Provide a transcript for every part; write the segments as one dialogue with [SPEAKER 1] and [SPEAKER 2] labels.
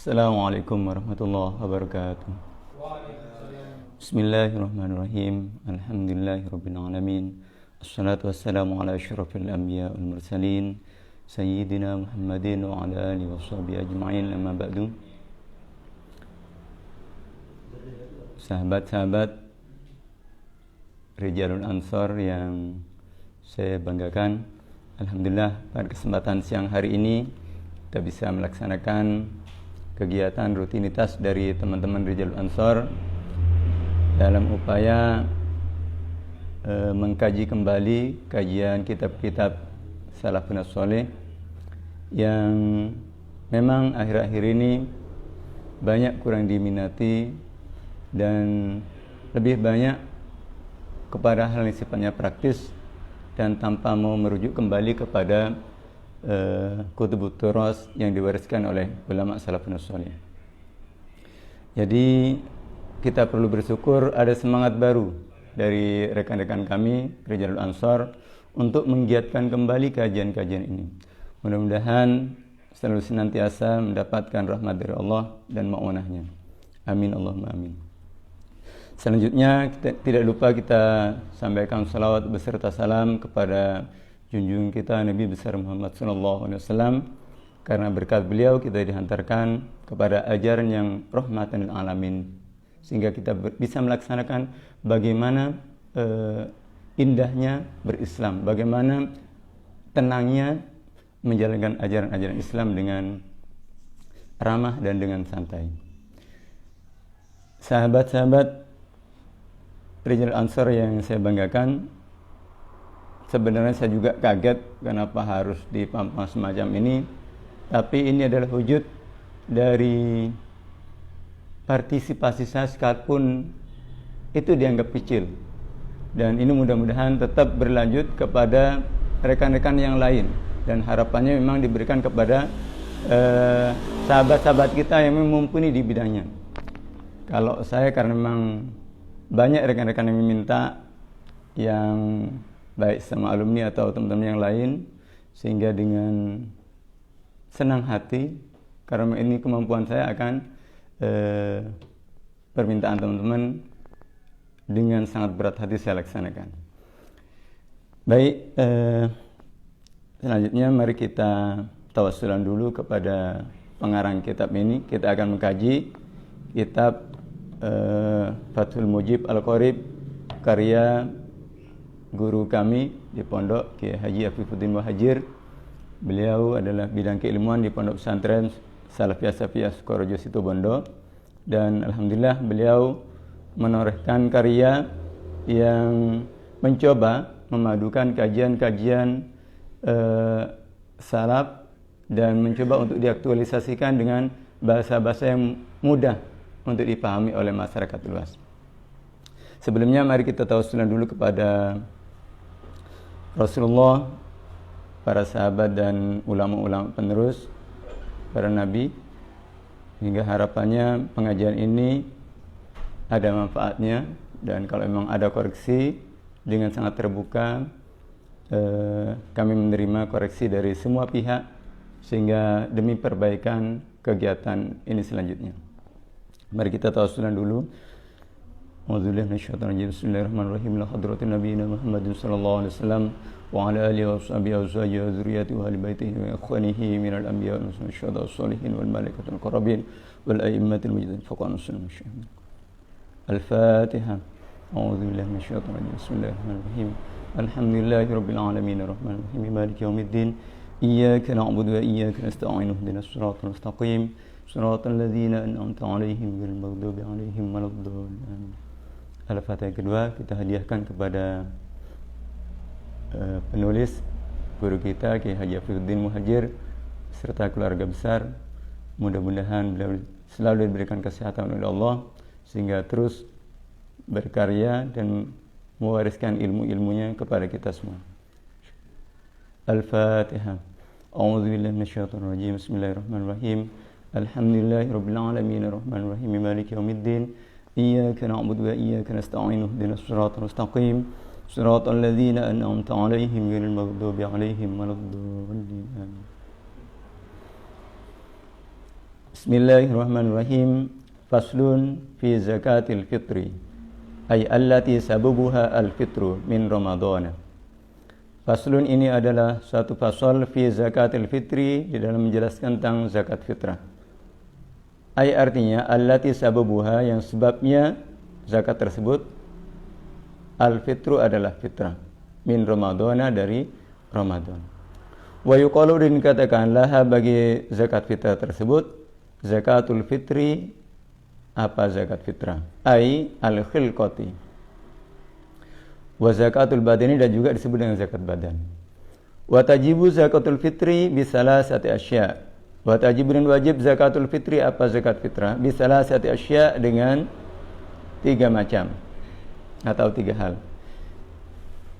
[SPEAKER 1] Assalamualaikum warahmatullahi wabarakatuh. Bismillahirrahmanirrahim. Alhamdulillahirabbil alamin. Assalatu wassalamu ala asyrafil anbiya wal mursalin sayyidina Muhammadin wa ala alihi washabihi ajma'in. Amma ba'du. Sahabat-sahabat Rijalul Ansor yang saya banggakan, alhamdulillah pada kesempatan siang hari ini kita bisa melaksanakan kegiatan rutinitas dari teman-teman Rijalul Ansor dalam upaya mengkaji kembali kajian kitab-kitab Salafun Shalih yang memang akhir-akhir ini banyak kurang diminati dan lebih banyak kepada hal yang sifatnya praktis dan tanpa mau merujuk kembali kepada kutubut turas yang diwariskan oleh ulama salafun shalih. Jadi kita perlu bersyukur ada semangat baru dari rekan-rekan kami Rijalul Ansor untuk menggiatkan kembali kajian-kajian ini. Mudah-mudahan selalu senantiasa mendapatkan rahmat dari Allah dan ma'unahnya. Amin Allahumma amin. Selanjutnya tidak lupa kita sampaikan salawat beserta salam kepada junjungan kita Nabi besar Muhammad SAW, karena berkat beliau kita dihantarkan kepada ajaran yang rahmatan lil alamin, sehingga kita bisa melaksanakan bagaimana indahnya berislam, bagaimana tenangnya menjalankan ajaran-ajaran Islam dengan ramah dan dengan santai. Sahabat-sahabat Rijalul Ansor yang saya banggakan, sebenarnya saya juga kaget kenapa harus dipampang semacam ini, tapi ini adalah wujud dari partisipasi saya sekalipun itu dianggap kecil, dan ini mudah-mudahan tetap berlanjut kepada rekan-rekan yang lain, dan harapannya memang diberikan kepada sahabat-sahabat kita yang mumpuni di bidangnya. Kalau saya, karena memang banyak rekan-rekan yang meminta, yang baik sama alumni atau teman-teman yang lain, sehingga dengan senang hati, karena ini kemampuan saya, akan permintaan teman-teman dengan sangat berat hati saya laksanakan. Baik, selanjutnya mari kita tawassulan dulu kepada pengarang kitab ini. Kita akan mengkaji kitab Fathul Mujib Al-Qorib, karya guru kami di pondok, Kiai Haji Afifuddin Muhajir. Beliau adalah bidang keilmuan di Pondok Pesantren Salafiyah Safiyah Sukorejo Situbondo, dan alhamdulillah beliau menorehkan karya yang mencoba memadukan kajian-kajian salaf dan mencoba untuk diaktualisasikan dengan bahasa-bahasa yang mudah untuk dipahami oleh masyarakat luas. Sebelumnya mari kita tawassulan dulu kepada Rasulullah, para sahabat dan ulama-ulama penerus para nabi, hingga harapannya pengajian ini ada manfaatnya, dan kalau memang ada koreksi, dengan sangat terbuka kami menerima koreksi dari semua pihak, sehingga demi perbaikan kegiatan ini selanjutnya. Mari kita tawassulan dulu. A'udzubillahi minasyaitonir rajim. Bismillahirrahmanirrahim. La hadratin nabiyina Muhammadin sallallahu alaihi wasallam wa ala alihi wa sahbihi wa azwajihi wa dzurriyyatihi wa ahli baitihi wa ikhwanihi minal anbiya'i wal mursalin syuhada'i was sholihin wal malaikatil muqarrabin wal a'immatil mujahidin faqan muslimin syahidin. Al-Fatihah. A'udzubillahi minasyaitonir rajim. Bismillahirrahmanirrahim. Alhamdulillahirabbil alamin arrahmanir rahim maliki yaumiddin. Iyyaka na'budu wa iyyaka nasta'in ihdinas siratal mustaqim. Shiratal ladzina an'amta 'alaihim ghairil maghdubi 'alaihim waladdallin. Al-Fatihah kedua kita hadiahkan kepada penulis guru kita Kiai Haji Afifuddin Muhajir serta keluarga besar. Mudah-mudahan beliau selalu diberikan kesehatan oleh Allah sehingga terus berkarya dan mewariskan ilmu-ilmunya kepada kita semua. Al-Fatihah. A'udzubillahi minasyaitonir rajim. Bismillahirrahmanirrahim. Alhamdulillahirabbil alamin arrahmanir rahim maliki yaumiddin. Iyyaka na'budu wa iyyaka nasta'in ihdinas siratal mustaqim. Shiratal ladzina an'amta 'alaihim ghairil maghdubi 'alaihim waladdallin. Bismillahirrahmanirrahim. Faslun fi zakatil fitri ay allati sababuha al-fitru min Ramadhan. Faslun ini adalah suatu fasal fi zakatil fitri, di dalam menjelaskan tentang zakat fitrah. Ay artinya allati sababuha, yang sebabnya zakat tersebut, al-fitru adalah fitrah, min Ramadhan, dari Ramadan. Wa yuqalu, dan dikatakan, laha, bagi zakat fitrah tersebut, zakatul fitri, apa zakat fitrah, ai al-khilqati, wa zakatul badani, dan juga disebut dengan zakat badan. Wa tajibu zakatul fitri bisalasati asya, wa tajibu, dan wajib zakatul fitri, apa zakat fitrah, bisalasati asya, dengan 3 macam atau 3 hal.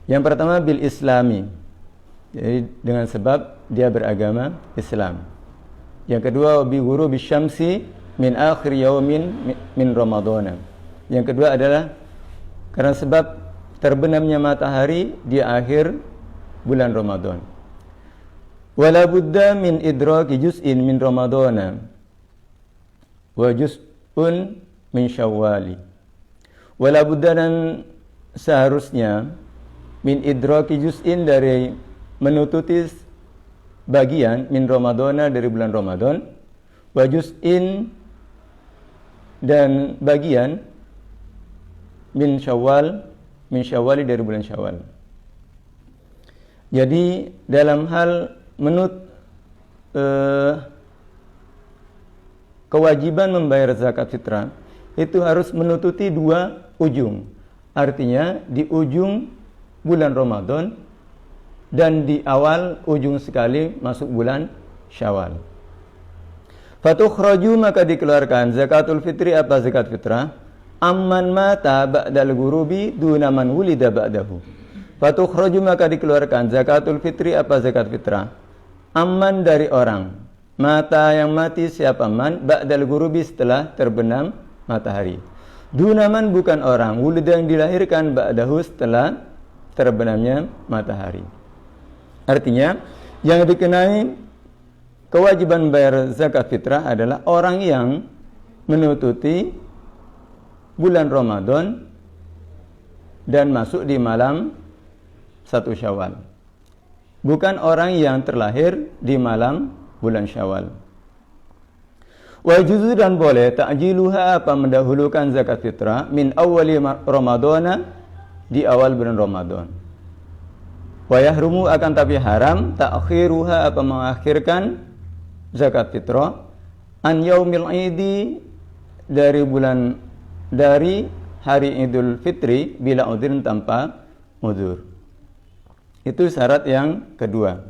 [SPEAKER 1] Yang pertama bil islami, jadi dengan sebab dia beragama Islam. Yang kedua bi ghurubi syamsi min akhir yaumin min Ramadhan. Yang kedua adalah karena sebab terbenamnya matahari di akhir bulan Ramadan. Wala budda min idraki juz'in min Ramadhan wa juz'un min Syawwal. Wala budda, dan seharusnya, min idraki juz'in, dari menututi bagian, min Ramadhan, dari bulan Ramadan, wa juz'in, dan bagian, min Syawal, dari bulan Syawal. Jadi dalam hal kewajiban membayar zakat fitrah, itu harus menututi 2 ujung. Artinya di ujung bulan Ramadan dan di awal ujung sekali masuk bulan Syawal. Fatukhraju, maka dikeluarkan zakatul fitri, apa zakat fitrah, amman mata ba'dal ghurubi duna man wulida ba'dahu. Fatukhraju, maka dikeluarkan zakatul fitri, apa zakat fitrah, amman, dari orang, mata, yang mati, siapa man, ba'dal ghurubi, setelah terbenam matahari, duna man, bukan orang, wulida, yang dilahirkan, ba'dahu, setelah terbenamnya matahari. Artinya yang dikenai kewajiban bayar zakat fitrah adalah orang yang menututi bulan Ramadan dan masuk di malam 1 Syawal, bukan orang yang terlahir di malam bulan Syawal. Wa juzu, dan boleh, ta'jiluha, apa mendahulukan zakat fitrah, min awwali Ramadana, di awal bulan Ramadan. Wa yahrumu, akan tapi haram, ta'khiruha, apa mengakhirkan zakat fitrah, an yaumil idi, dari hari Idul Fitri, bila udhrin, tanpa udhur. Itu syarat yang kedua.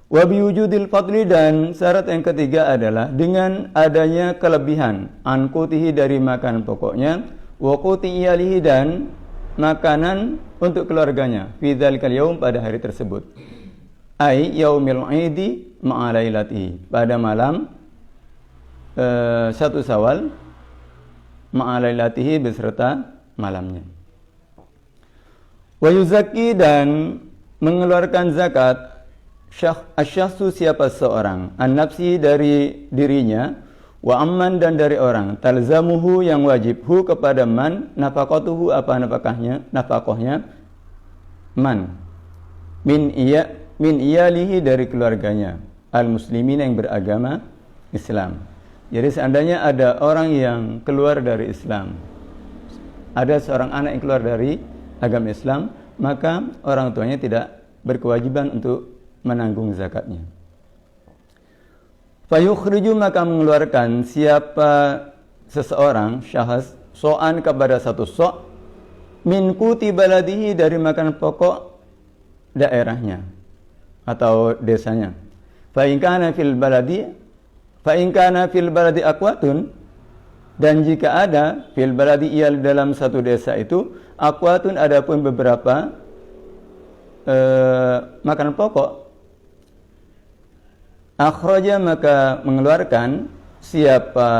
[SPEAKER 1] Wa biwujudil fadli, dan syarat yang ketiga adalah dengan adanya kelebihan, an qutihi, dari makan pokoknya, wa quti iyalihi, dan makanan untuk keluarganya, fi dzalikal yaum, pada hari tersebut, ai yaumil idi ma'alailatihi, pada malam 1 Syawal, ma'alailatihi, beserta malamnya. Wa yuzakki, dan mengeluarkan zakat asyakhsu, siapa seorang, an-nafsi, dari dirinya, wa amman, dan dari orang, talzamuhu, yang wajib, hu, kepada man, nafaqatuhu, apa nafkahnya man, min iyalihi, dari keluarganya, al-muslimin, yang beragama Islam. Jadi seandainya ada orang yang keluar dari Islam, ada seorang anak yang keluar dari agama Islam, maka orang tuanya tidak berkewajiban untuk menanggung zakatnya. Fayukhriju, maka mengeluarkan siapa seseorang, syahas, so'an, kepada satu so', min kuti baladihi, dari makan pokok daerahnya atau desanya. Fa in kana fil baladi aqwatun, dan jika ada fil baladi, ia dalam satu desa itu, aqwatun, adapun beberapa makanan pokok, akhraja, maka mengeluarkan siapa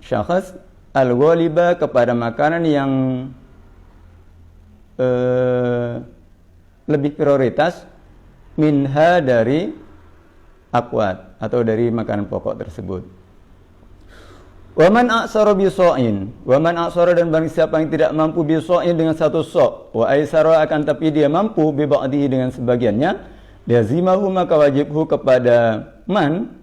[SPEAKER 1] syakhs al-ghaliba, kepada makanan yang lebih prioritas, minha, dari akwat atau dari makanan pokok tersebut. Wa man a'sara bi sha'in, wa man a'sara dan barang siapa yang tidak mampu bi sha'in dengan satu sa', wa aisara akan tapi dia mampu bi ba'dihi dengan sebagiannya, lazimahu maka wajibhu kepada man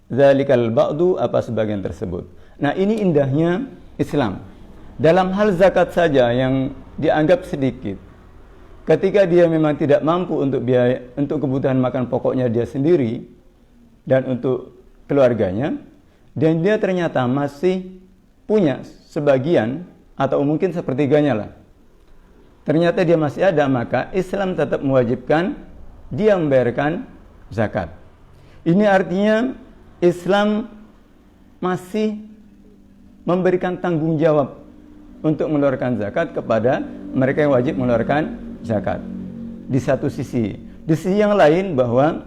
[SPEAKER 1] zalikal ba'du apa sebagian tersebut. Nah, ini indahnya Islam. Dalam hal zakat saja yang dianggap sedikit, ketika dia memang tidak mampu untuk biaya untuk kebutuhan makan pokoknya dia sendiri dan untuk keluarganya, dan dia ternyata masih punya sebagian atau mungkin sepertiganya lah, ternyata dia masih ada, maka Islam tetap mewajibkan dia membayarkan zakat. Ini artinya Islam masih memberikan tanggung jawab untuk mengeluarkan zakat kepada mereka yang wajib mengeluarkan zakat. Di satu sisi, di sisi yang lain bahwa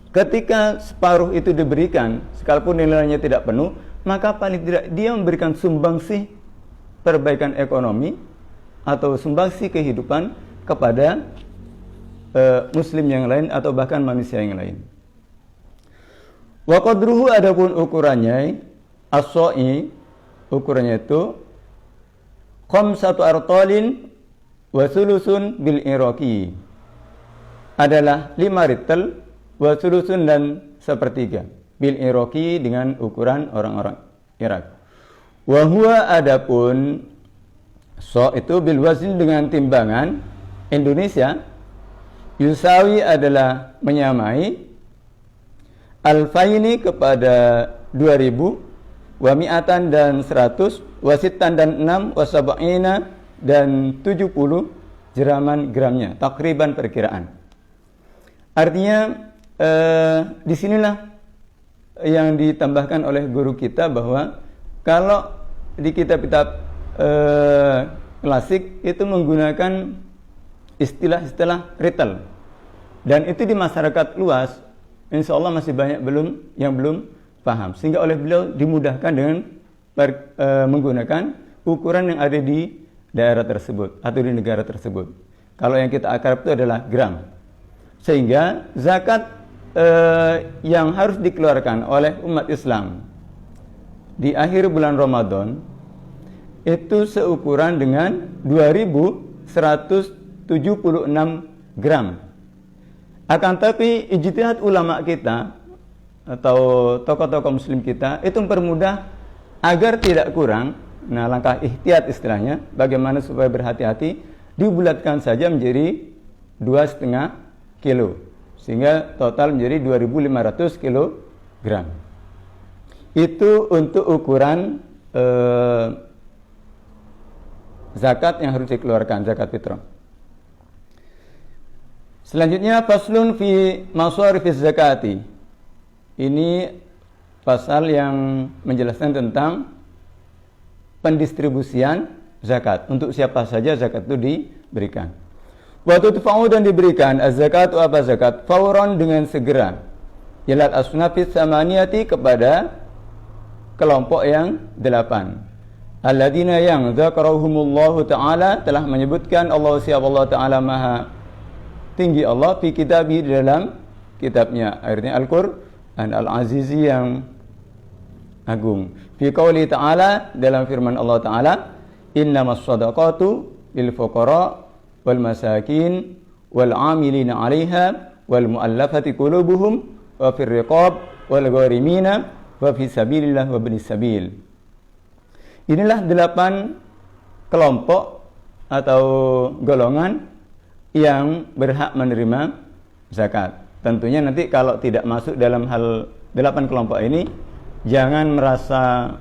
[SPEAKER 1] ketika separuh itu diberikan, sekalipun nilainya tidak penuh, maka paling tidak dia memberikan sumbangsih perbaikan ekonomi atau sumbangsih kehidupan kepada muslim yang lain atau bahkan manusia yang lain. Wa qadruhu adapun ukurannya, as-sa'i ukurannya itu khamsatu artalin wa thulusun bil iraqi, adalah 5 ritel wa thulusun dan sepertiga bil iraqi dengan ukuran orang-orang Irak. Wa huwa adapun so itu bil wazn dengan timbangan Indonesia, yusawi adalah menyamai alfaini kepada 2000, wa mi'atan dan 100, wa sittan dan 6, wa sab'ina dan 70 jeraman gramnya, takriban perkiraan. Artinya disinilah yang ditambahkan oleh guru kita bahwa kalau di kitab-kitab klasik itu menggunakan istilah-istilah ritel, dan itu di masyarakat luas insya Allah masih banyak yang belum paham, sehingga oleh beliau dimudahkan dengan menggunakan ukuran yang ada di daerah tersebut atau di negara tersebut. Kalau yang kita akrab itu adalah gram, sehingga zakat yang harus dikeluarkan oleh umat Islam di akhir bulan Ramadan itu seukuran dengan 2176 gram. Akan tapi ijtihad ulama kita atau tokoh-tokoh muslim kita itu mempermudah agar tidak kurang. Nah, langkah ihtiyat istilahnya, bagaimana supaya berhati-hati, dibulatkan saja menjadi 2,5 kilo, sehingga total menjadi 2.500 kilogram. Itu untuk ukuran zakat yang harus dikeluarkan, zakat fitrah. Selanjutnya faslun fi masarifiz zakati. Ini pasal yang menjelaskan tentang pendistribusian zakat. Untuk siapa saja zakat itu diberikan. Wa tudfa'u dan diberikan az-zakatu apa zakat fauran dengan segera. Ilal asnafis samaniyati kepada kelompok yang 8. Alladzina yang dzakarahumullahu ta'ala telah menyebutkan Allah Ta'ala Maha tinggi Allah fi kitabi dalam kitabnya, akhirnya Al-Qur'an Al-Azizi yang agung. Fi qouli ta'ala dalam firman Allah Ta'ala, innamas shadaqatu lil fuqara wal masakin wal 'amilina 'alaiha wal mu'allafati qulubuhum wa fir riqab wal gharimina wa fi sabilillah wa ibnis sabil. Inilah 8 kelompok atau golongan yang berhak menerima zakat. Tentunya nanti kalau tidak masuk dalam hal 8 kelompok ini, jangan merasa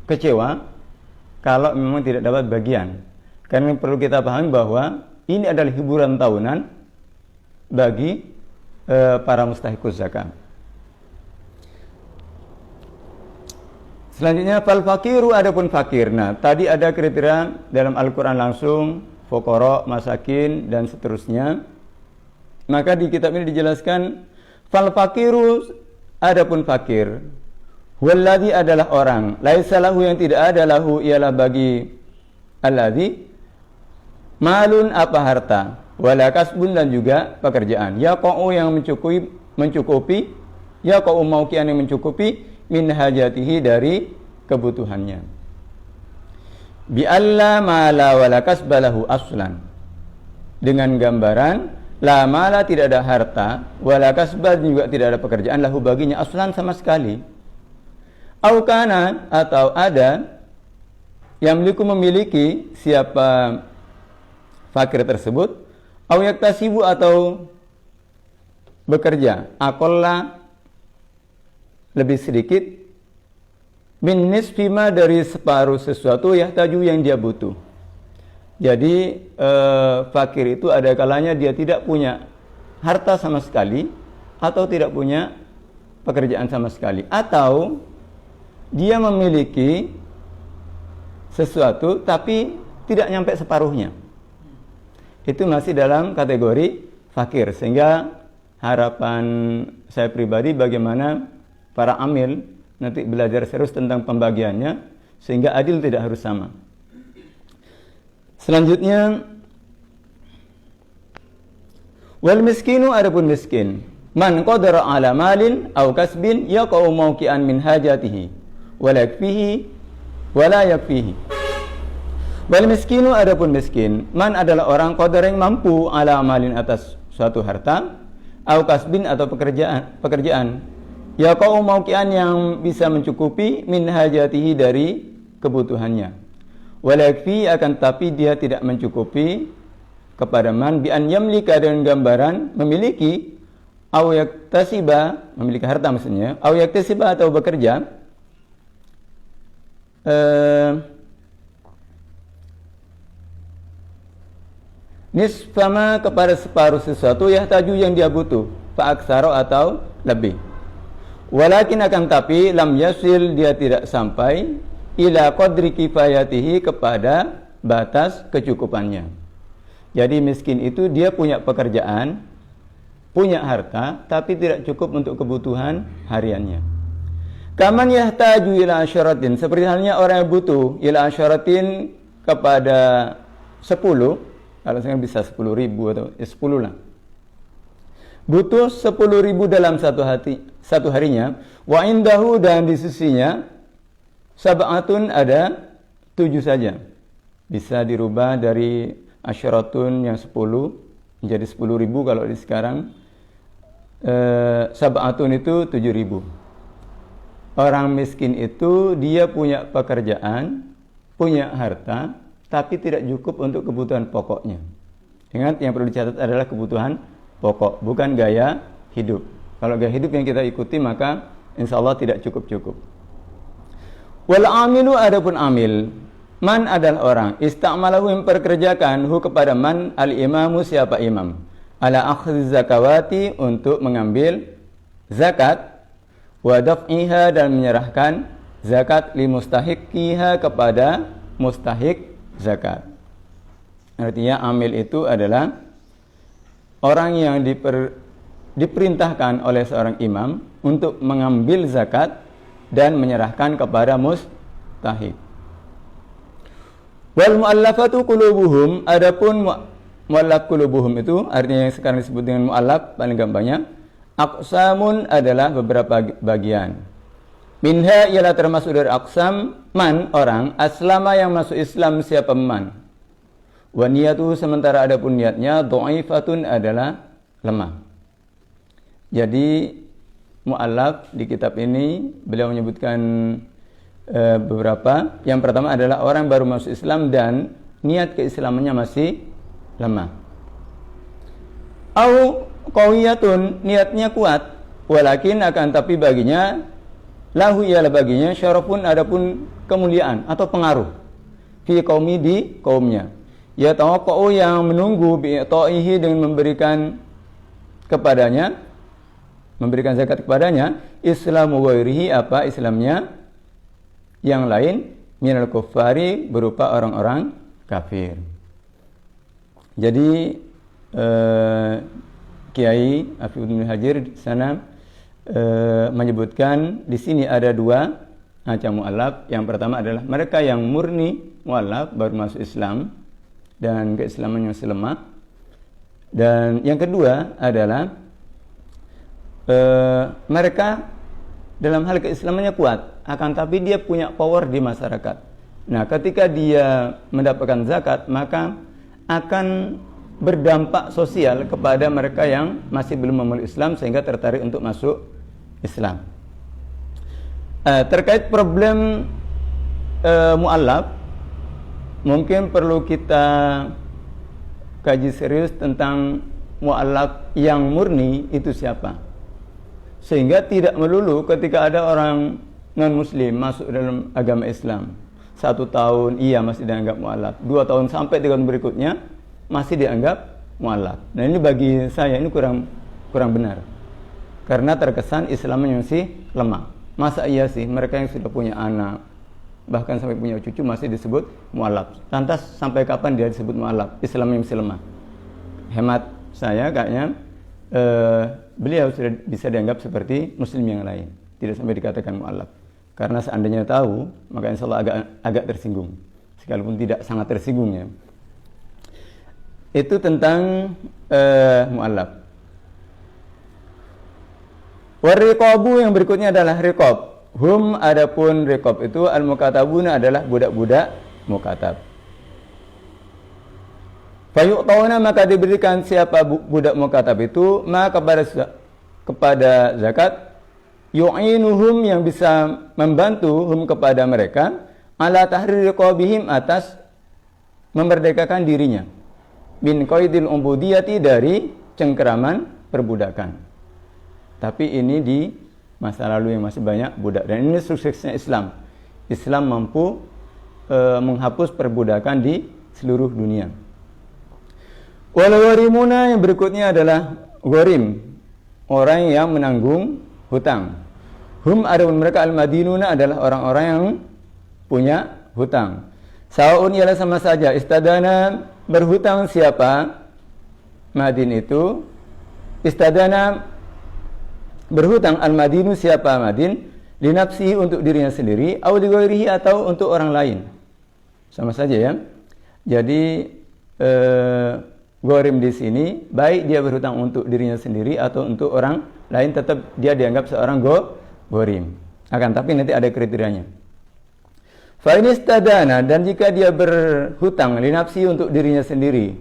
[SPEAKER 1] kecewa kalau memang tidak dapat bagian. Karena perlu kita pahami bahwa ini adalah hiburan tahunan bagi para mustahikus zakat. Selanjutnya fal fakiru, adapun fakir. Nah, tadi ada kriteria dalam Al-Qur'an langsung, fuqara, masakin dan seterusnya. Maka di kitab ini dijelaskan fal fakiru, adapun fakir, walladzi adalah orang, laisa lahu yang tidak ada lahu ialah bagi alladzi malun apa harta, wala kasbun dan juga pekerjaan, yaqau yang mencukupi, yaqau mauqian yang mencukupi, min hajatihi dari kebutuhannya. Bi alla ma la wala kasbalahu aslan, dengan gambaran la mala tidak ada harta, wala kasbah juga tidak ada pekerjaan lahu baginya aslan sama sekali. Au kana atau ada yang memiliki siapa fakir tersebut, au yaktasibu atau bekerja aqalla lebih sedikit, min nisfima dari separuh sesuatu yahtaju yang dia butuh. Jadi fakir itu ada kalanya dia tidak punya harta sama sekali, atau tidak punya pekerjaan sama sekali, atau dia memiliki sesuatu tapi tidak nyampe separuhnya. Itu masih dalam kategori fakir. Sehingga harapan saya pribadi bagaimana para amil nanti belajar serius tentang pembagiannya sehingga adil, tidak harus sama. Selanjutnya, wal miskinu, adapun miskin, man qadara ala malin aw kasbin yaqau mawqi'an min hajatihi wala yakfihi wala yakfihi. Wal miskinu, adapun miskin, man adalah orang qadara yang mampu ala malin atas suatu harta, aw kasbin atau pekerjaan yaqau mawqi'an yang bisa mencukupi min hajatihi dari kebutuhannya, wala yakfi akan tapi dia tidak mencukupi kepada man bi an yamlika, dengan gambaran memiliki, au yaktasiba memiliki harta maksudnya, au yaktasiba atau bekerja nisfama kepada separuh sesuatu yahtaju yang dia butuh, fa aksaro atau lebih. Walakin akan tapi lam yasil dia tidak sampai ila qadri kifayatihi kepada batas kecukupannya. Jadi miskin itu dia punya pekerjaan, punya harta, tapi tidak cukup untuk kebutuhan hariannya. Kaman yahtaju ila asyaratin, seperti halnya orang yang butuh ila asyaratin kepada 10, kalau saya bisa 10.000 atau 10 lah. Butuh 10.000 dalam satu harinya, wa indahu, dan di sisinya sab'atun ada 7 saja. Bisa dirubah dari asyaratun yang 10 menjadi 10.000 kalau di sekarang. Sab'atun itu 7.000. Orang miskin itu dia punya pekerjaan, punya harta, tapi tidak cukup untuk kebutuhan pokoknya. Ingat, yang perlu dicatat adalah kebutuhan pokok, bukan gaya hidup. Kalau gaya hidup yang kita ikuti maka insya Allah tidak cukup-cukup. Wal amilu, adapun amil, man adalah orang ista'malahu yang memperkerjakan hu kepada man al imamu siapa imam, ala akhdhi zakawati untuk mengambil zakat, wa daf'iha dan menyerahkan zakat li mustahiqiha kepada mustahik zakat. Artinya amil itu adalah orang yang diperintahkan oleh seorang imam untuk mengambil zakat dan menyerahkan kepada mustahik. Wal mu'allafatu qulubuhum, adapun mu'allaf qulubuhum itu artinya yang sekarang disebut dengan mu'allaf paling gampangnya, aqsamun adalah beberapa bagian. Minha ialah termasuk dari aqsam man orang aslama yang masuk Islam siapa man. Wa niyatuhu, sementara adapun niatnya dha'ifatun adalah lemah. Jadi mu'allaf di kitab ini beliau menyebutkan beberapa. Yang pertama adalah orang baru masuk Islam dan niat keislamannya masih lemah. Au qawiyatun, niatnya kuat, walakin akan tapi baginya lahu ialah baginya syarafun adapun kemuliaan atau pengaruh fi qaumi di kaumnya. Ya tawaqqa'u yang menunggu bi'ta'ihi dengan memberikan kepadanya, memberikan zakat kepadanya, islamu ghairihi apa Islamnya yang lain, minal kuffari berupa orang-orang kafir. Jadi Kiai Hafidz bin Hajar di sana menyebutkan di sini ada 2 macam mu'allaf. Yang pertama adalah mereka yang murni mu'allaf baru masuk Islam dan keislamannya masih lemah. Dan yang kedua adalah mereka dalam hal keislamannya kuat, akan tapi dia punya power di masyarakat. Nah, ketika dia mendapatkan zakat, maka akan berdampak sosial kepada mereka yang masih belum memeluk Islam sehingga tertarik untuk masuk Islam. Terkait problem mu'allaf, mungkin perlu kita kaji serius tentang mu'allaf yang murni itu siapa, sehingga tidak melulu ketika ada orang non-muslim masuk dalam agama Islam 1 tahun iya masih dianggap mu'allaf, 2 tahun sampai 3 tahun berikutnya masih dianggap mu'allaf. Nah, ini bagi saya ini kurang benar, karena terkesan Islamnya masih lemah. Masa iya sih mereka yang sudah punya anak, bahkan sampai punya cucu masih disebut mu'allaf? Lantas sampai kapan dia disebut mu'allaf? Islamnya masih lemah. Hemat saya kayaknya beliau sudah bisa dianggap seperti muslim yang lain, tidak sampai dikatakan mu'allaf. Karena seandainya tahu, maka insya Allah agak tersinggung, sekalipun tidak sangat tersinggungnya. Itu tentang mu'allaf. Wariqabu yang berikutnya adalah riqab. Hum, adapun riqab itu al-mukatabuna adalah budak-budak mukatab. Fayu'tawna, maka diberikan siapa budak mukatab itu kepada zakat, yu'inuhum yang bisa membantu hum kepada mereka, ala tahrir riqabihim atas memerdekakan dirinya, min qaidil ubudiyati dari cengkeraman perbudakan. Tapi ini di masa lalu yang masih banyak budak, dan ini suksesnya Islam. Islam mampu menghapus perbudakan di seluruh dunia. Wal gharimuna yang berikutnya adalah gharim, orang yang menanggung hutang. Hum, adapun mereka al-madinuna adalah orang-orang yang punya hutang. Sa'un ialah sama saja, istadana berhutang siapa? Madin itu istadana berhutang, al-madinu siapa madin, linafsihi untuk dirinya sendiri, au lighairihi atau untuk orang lain. Sama saja ya. Jadi gharim di sini baik dia berhutang untuk dirinya sendiri atau untuk orang lain, tetap dia dianggap seorang gharim. Akan tapi nanti ada kriterianya. Fa in istadana, dan jika dia berhutang linafsihi untuk dirinya sendiri,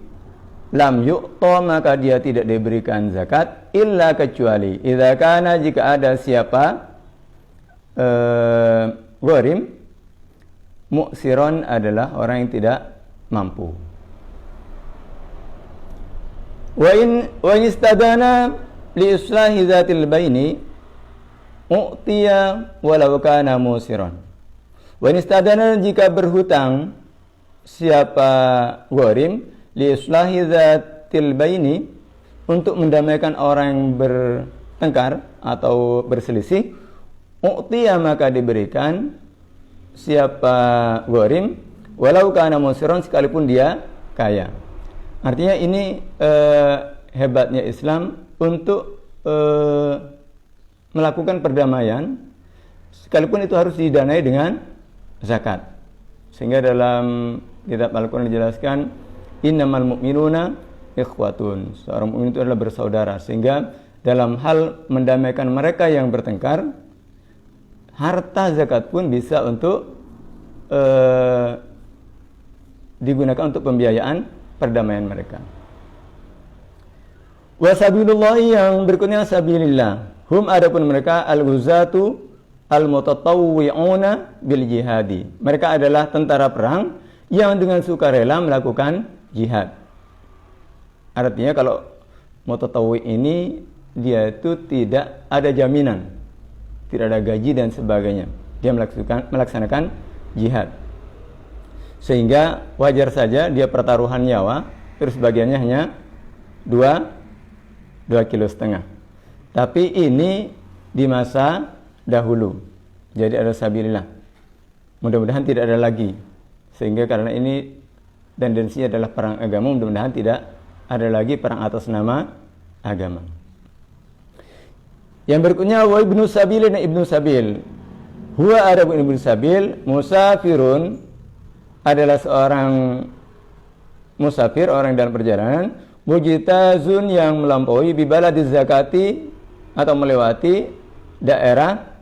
[SPEAKER 1] lam yu'ta, maka dia tidak diberikan zakat, illa kecuali idza kana, jika ada siapa gharim, mu'siron adalah orang yang tidak mampu. Wa in istadana li islahi dzatil baini u'tiya walau kana musiron. Wa in istadana, jika berhutang siapa gharim li islahi dzatil baini, untuk mendamaikan orang yang bertengkar atau berselisih, u'tiya, maka diberikan siapa gharim walau kana musiron, sekalipun dia kaya. Artinya ini hebatnya Islam untuk melakukan perdamaian, sekalipun itu harus didanai dengan zakat. Sehingga dalam kitab Al-Quran dijelaskan, innamal mu'minuna ikhwatun, seorang mukmin itu adalah bersaudara. Sehingga dalam hal mendamaikan mereka yang bertengkar, harta zakat pun bisa untuk digunakan untuk pembiayaan perdamaian mereka. Wasabilullahi yang berikutnya sabilillah. Hum, adapun mereka al-ghuzatu al-mutatawwi'una bil jihadi. Mereka adalah tentara perang yang dengan sukarela melakukan jihad. Artinya kalau mutatawwi ini dia itu tidak ada jaminan, tidak ada gaji dan sebagainya. Dia melaksanakan jihad. Sehingga wajar saja dia pertaruhan nyawa, terus bagiannya hanya 2,5 kilo. Tapi ini di masa dahulu. Jadi ada sabilillah. Mudah-mudahan tidak ada lagi. Sehingga karena ini tendensinya adalah perang agama, mudah-mudahan tidak ada lagi perang atas nama agama. Yang berikutnya wa ibnu sabil, dan ibnu sabil. Huwa, adapun ibnu sabil, musafirun adalah seorang musafir, orang dalam perjalanan, mujtazun yang melampaui, bibaladiz zakati atau melewati daerah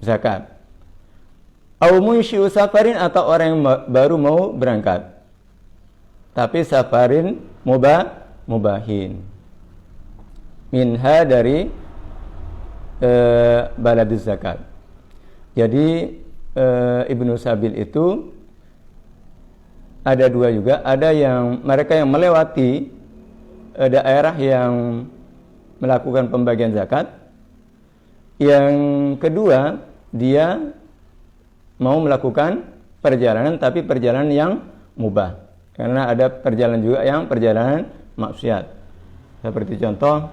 [SPEAKER 1] zakat. Au munsyi'u safarin, atau orang yang baru mau berangkat. Tapi safarin mubahin. Minha dari baladuz zakat. Jadi Ibnu Sabil itu ada dua juga, ada yang mereka yang melewati daerah yang melakukan pembagian zakat. Yang kedua, dia mau melakukan perjalanan, tapi perjalanan yang mubah. Karena ada perjalanan juga yang perjalanan maksiat. Seperti contoh,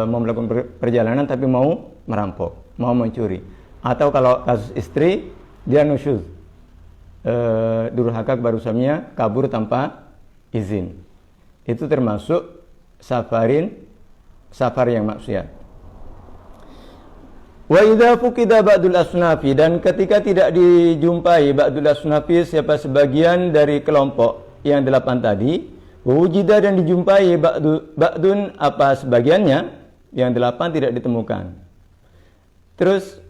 [SPEAKER 1] mau melakukan perjalanan tapi mau merampok, mau mencuri. Atau kalau kasus istri, dia nusyuz, durhaka kepada suaminya, kabur tanpa izin. Itu termasuk safar yang maksiat. Wa idza fuqida ba'dul asnafi, dan ketika tidak dijumpai ba'dul asnafi, siapa sebagian dari kelompok yang 8 tadi, wujida, dan dijumpai ba'dun apa sebagiannya, yang 8 tidak ditemukan. Terus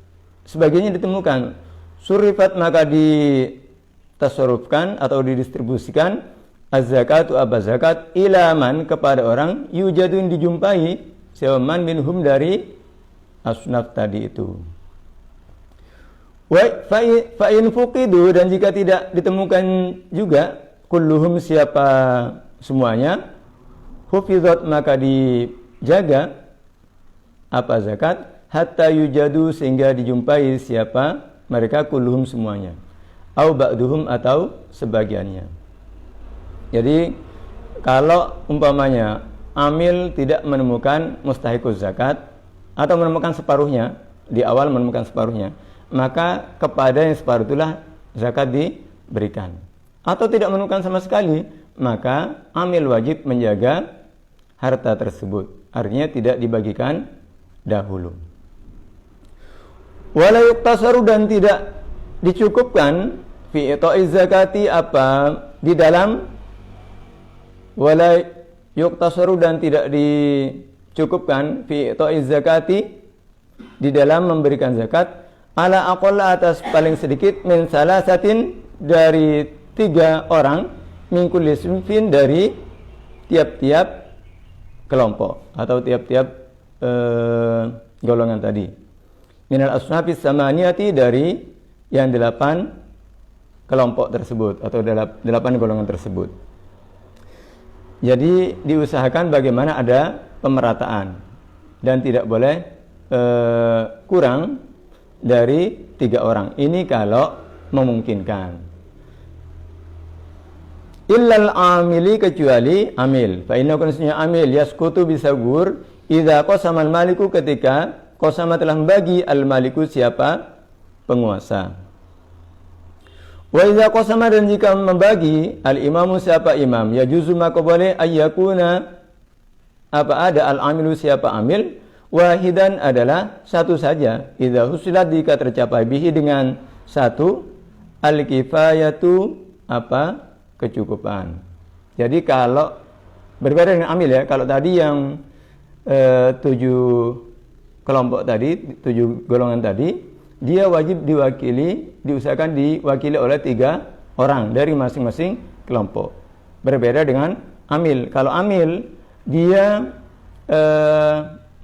[SPEAKER 1] sebagiannya ditemukan, surifat, maka ditasarrufkan atau didistribusikan az-zakatu zakat ilaman, kepada orang yujadun, dijumpai siaman minhum dari asnaf tadi itu. Fa in fuqidu, dan jika tidak ditemukan juga kulluhum, siapa semuanya, hufizat, maka dijaga apa zakat, hatta yujadu, sehingga dijumpai siapa mereka, kulluhum semuanya, au ba'duhum, atau sebagiannya. Jadi kalau umpamanya amil tidak menemukan mustahiquz zakat, atau menemukan separuhnya, di awal menemukan separuhnya, maka kepada yang separuh itulah zakat diberikan. Atau tidak menemukan sama sekali, maka amil wajib menjaga harta tersebut. Artinya tidak dibagikan dahulu. Wala yuqtasaru, dan tidak dicukupkan fi ita'iz zakati, apa di dalam, wala yuqtasaru, dan tidak dicukupkan fi ita'iz zakati, di dalam memberikan zakat, ala aqalla, atas paling sedikit, min salasatin, dari 3 orang, min kulli sinfin, dari tiap-tiap kelompok atau tiap-tiap golongan tadi. Minal asnafis samaniyati, dari yang 8 kelompok tersebut atau 8 golongan tersebut. Jadi diusahakan bagaimana ada pemerataan dan tidak boleh kurang dari 3 orang. Ini kalau memungkinkan. Illal amili, kecuali amil. Fa inna kunasnya amil yaskutu bisagur idza qasama al-maliku, ketika qasama telah membagi al-maliku, siapa penguasa. Wa idza qasama, dan jika membagi al-imamu, siapa imam, ya juzu, maka boleh ayyakuna, apa ada al-amilu, siapa amil, wahidan, adalah satu saja, idza husilat, jika tercapai, bihi, dengan satu, al-kifayatu, apa kecukupan. Jadi kalau berbeda dengan amil ya, kalau tadi yang 7 kelompok tadi, 7 golongan tadi, dia wajib diwakili, diusahakan diwakili oleh 3 orang dari masing-masing kelompok. Berbeda dengan amil. Kalau amil, dia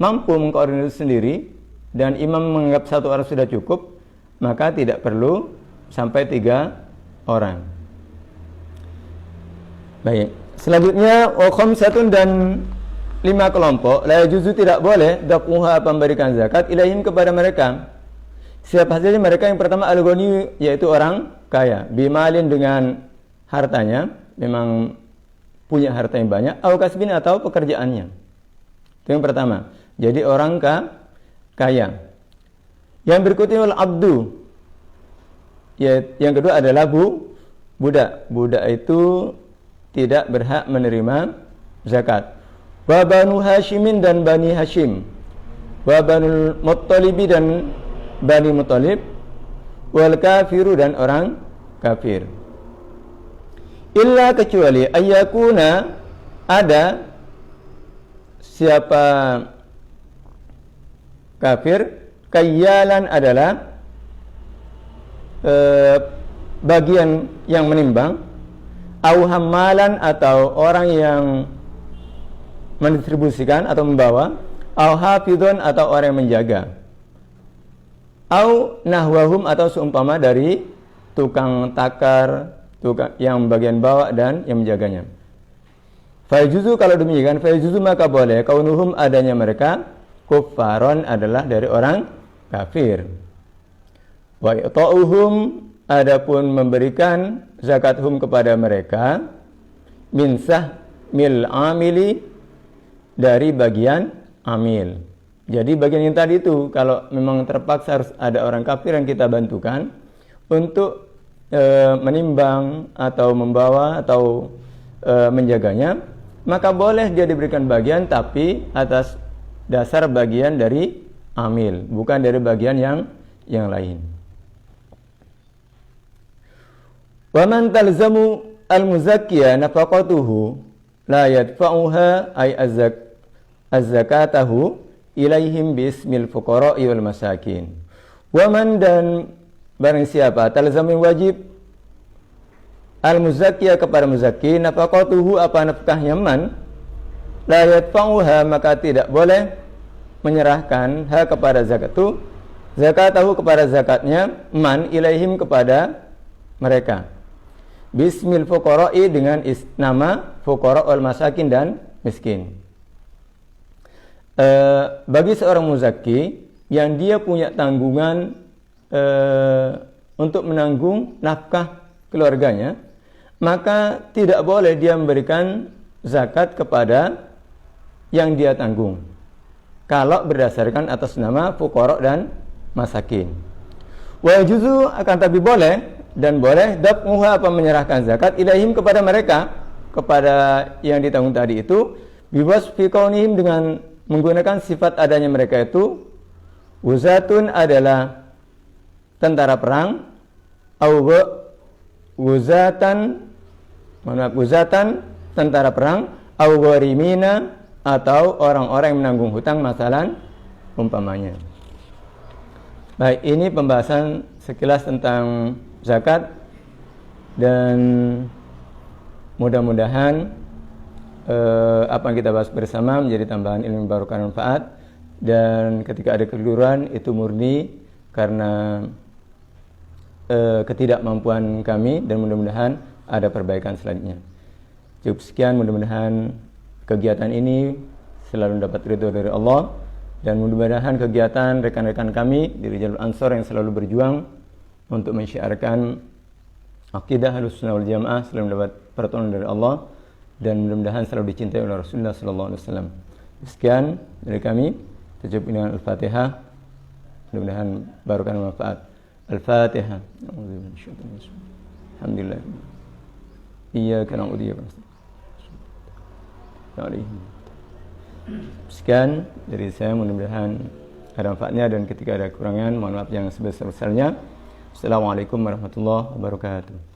[SPEAKER 1] mampu mengkoordinasi sendiri dan imam menganggap 1 orang sudah cukup, maka tidak perlu sampai 3 orang. Baik, selanjutnya wa khamsatun, dan 5 kelompok, la yajuzu, tidak boleh, dafuha, memberikan zakat, ilaihim, kepada mereka. Siapa saja mereka? Yang pertama al-ghani, yaitu orang kaya, bimalin, dengan hartanya, memang punya harta yang banyak, au kasbin, atau pekerjaannya. Itu yang pertama. Jadi orang kaya. Yang berikutnya al-abdu. Yang kedua adalah budak. Budak itu tidak berhak menerima zakat. Wa banu Hashimin, dan Bani Hashim. Wa banul Muttalibi, dan Bani Muttalib. Wal kafiru, dan orang kafir. Illa, kecuali ayyakuna, ada siapa kafir, kayyalan, adalah bagian yang menimbang, au hammalan atau orang yang mendistribusikan atau membawa, au hafidhun atau orang yang menjaga, au nahwahum atau seumpama dari tukang takar, tukang yang bagian bawa dan yang menjaganya. Fayajuzu, kalau demikian, fayajuzu maka boleh kaunuhum adanya mereka kuffaron adalah dari orang kafir. Wa i'ta'uhum adapun memberikan zakathum kepada mereka min sahmil amili dari bagian amil. Jadi bagian yang tadi itu kalau memang terpaksa harus ada orang kafir yang kita bantukan untuk menimbang atau membawa atau menjaganya, maka boleh dia diberikan bagian tapi atas dasar bagian dari amil, bukan dari bagian yang lain. Wa man talzamu al-muzakkiya nafaqatuhu la yadfa'uha ay az-zakatahu ilaihim bismil fuqara'i wal masakin. Wa man, dan barang siapa talzamu wajib al-muzakkiya kepada muzakki nafaqatuhu apa nafkahnya man, la yadfa'uha maka tidak boleh menyerahkan ha kepada zakatahu kepada zakatnya man ilaihim kepada mereka bismil fuqara'i dengan nama fuqara' wal masakin dan miskin. Bagi seorang muzakki yang dia punya tanggungan untuk menanggung nafkah keluarganya, maka tidak boleh dia memberikan zakat kepada yang dia tanggung kalau berdasarkan atas nama fuqara' dan masakin. Wa yajuzu, akan tapi boleh dan boleh daf'uha apa menyerahkan zakat ilaihim kepada mereka, kepada yang ditanggung tadi itu, biwasfi kaunihim dengan menggunakan sifat adanya mereka itu wuzatun adalah tentara perang, au wuzatan tentara perang, au gharimina atau orang-orang yang menanggung hutang masalan umpamanya. Baik, ini pembahasan sekilas tentang zakat, dan mudah-mudahan apa yang kita bahas bersama menjadi tambahan ilmu baru dan manfaat, dan ketika ada kekeliruan itu murni karena ketidakmampuan kami, dan mudah-mudahan ada perbaikan selanjutnya. Cukup sekian, mudah-mudahan kegiatan ini selalu dapat ridho dari Allah, dan mudah-mudahan kegiatan rekan-rekan kami di Jalur Ansor yang selalu berjuang untuk mensyiarkan akidah Ahlussunnah wal Jamaah selalu mendapat pertolongan dari Allah, dan mudah-mudahan selalu dicintai oleh Rasulullah sallallahu alaihi wasallam. Sekian dari kami, tutup dengan Al-Fatihah, mudah-mudahan barokah dan manfaat. Al-Fatihah. Alhamdulillah. Iyyaka na'budu wa iyyaka nasta'in. Sekian dari saya, mudah-mudahan ada manfaatnya, dan ketika ada kekurangan mohon maaf yang sebesar-besarnya. Assalamualaikum warahmatullahi wabarakatuh.